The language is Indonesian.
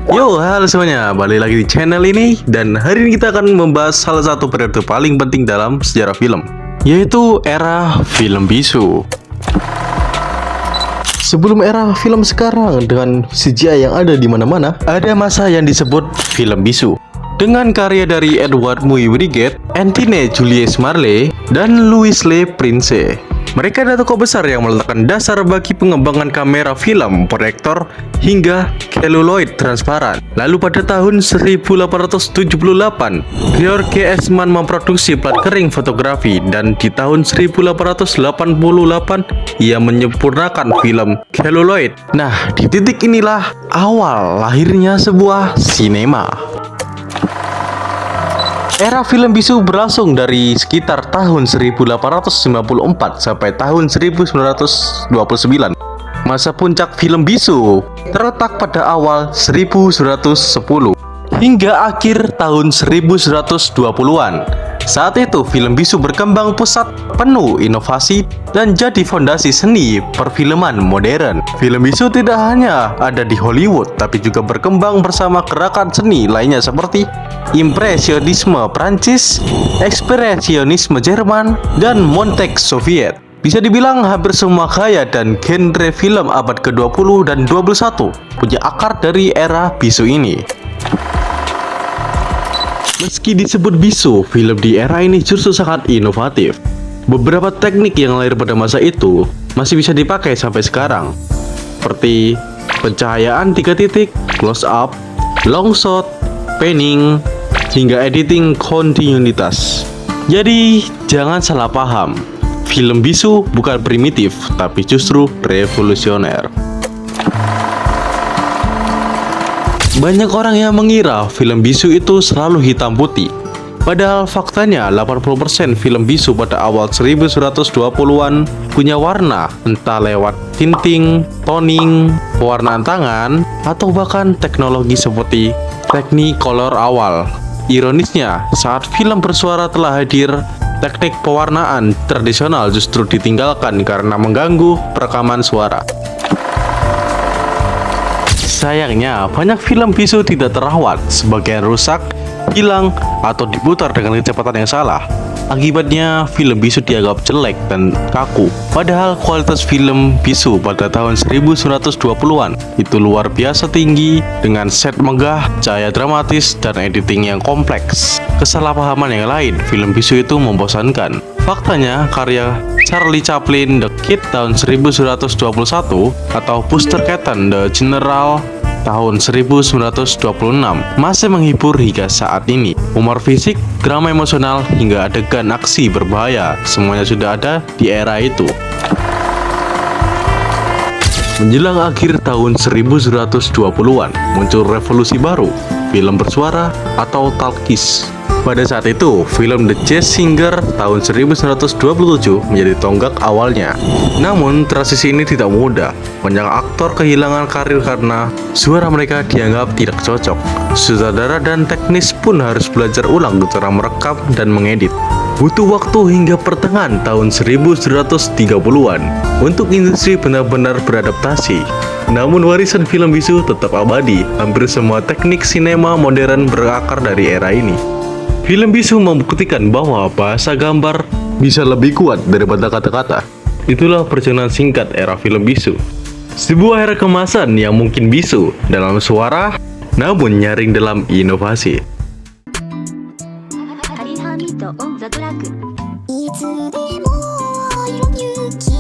Yo, halo semuanya, balik lagi di channel ini. Dan hari ini kita akan membahas salah satu periode paling penting dalam sejarah film, yaitu era film bisu. Sebelum era film sekarang dengan CGI yang ada di mana-mana, ada masa yang disebut film bisu. Dengan karya dari Edward Muy Brigade, Antine Julius Marley, dan Louis Le Prince. Mereka adalah tokoh besar yang meletakkan dasar bagi pengembangan kamera film, proyektor, hingga celluloid transparan. Lalu pada tahun 1878, Georg Eastman memproduksi plat kering fotografi, dan di tahun 1888 ia menyempurnakan film celluloid. Nah, di titik inilah awal lahirnya sebuah sinema. Era film bisu berlangsung dari sekitar tahun 1894 sampai tahun 1929. Masa puncak film bisu terletak pada awal 1910 hingga akhir tahun 1920-an. Saat itu film bisu berkembang pesat, penuh inovasi, dan jadi fondasi seni perfilman modern. Film bisu tidak hanya ada di Hollywood, tapi juga berkembang bersama gerakan seni lainnya seperti Impresionisme Prancis, Ekspresionisme Jerman, dan Montek Soviet. Bisa dibilang hampir semua gaya dan genre film abad ke-20 dan 21 punya akar dari era bisu ini. Meski disebut bisu, film di era ini justru sangat inovatif. Beberapa teknik yang lahir pada masa itu masih bisa dipakai sampai sekarang, seperti pencahayaan 3 titik, close up, long shot, panning, hingga editing kontinuitas. Jadi, jangan salah paham. Film bisu bukan primitif, tapi justru revolusioner. Banyak orang yang mengira film bisu itu selalu hitam putih. Padahal faktanya 80% film bisu pada awal 1920-an punya warna, entah lewat tinting, toning, pewarnaan tangan, atau bahkan teknologi seperti Technicolor awal. Ironisnya, saat film bersuara telah hadir, teknik pewarnaan tradisional justru ditinggalkan karena mengganggu perekaman suara. Sayangnya, banyak film bisu tidak terawat, sebagian rusak, hilang, atau diputar dengan kecepatan yang salah. Akibatnya, film bisu dianggap jelek dan kaku. Padahal kualitas film bisu pada tahun 1920-an itu luar biasa tinggi, dengan set megah, cahaya dramatis, dan editing yang kompleks. Kesalahpahaman yang lain, film bisu itu membosankan. Faktanya, karya Charlie Chaplin The Kid tahun 1921 atau Buster Keaton The General tahun 1926 masih menghibur hingga saat ini. Humor fisik, drama emosional, hingga adegan aksi berbahaya, semuanya sudah ada di era itu. Menjelang akhir tahun 1920-an, muncul revolusi baru, film bersuara atau talkies. Pada saat itu, film The Jazz Singer tahun 1927 menjadi tonggak awalnya. Namun, transisi ini tidak mudah. Banyak aktor kehilangan karir karena suara mereka dianggap tidak cocok. Sutradara dan teknis pun harus belajar ulang cara merekam dan mengedit. Butuh waktu hingga pertengahan tahun 1930-an untuk industri benar-benar beradaptasi. Namun warisan film bisu tetap abadi. Hampir semua teknik sinema modern berakar dari era ini. Film bisu membuktikan bahwa bahasa gambar bisa lebih kuat daripada kata-kata. Itulah perjalanan singkat era film bisu. Sebuah era kemasan yang mungkin bisu dalam suara, namun nyaring dalam inovasi. ハリハミとオンザトラックいつでも勇気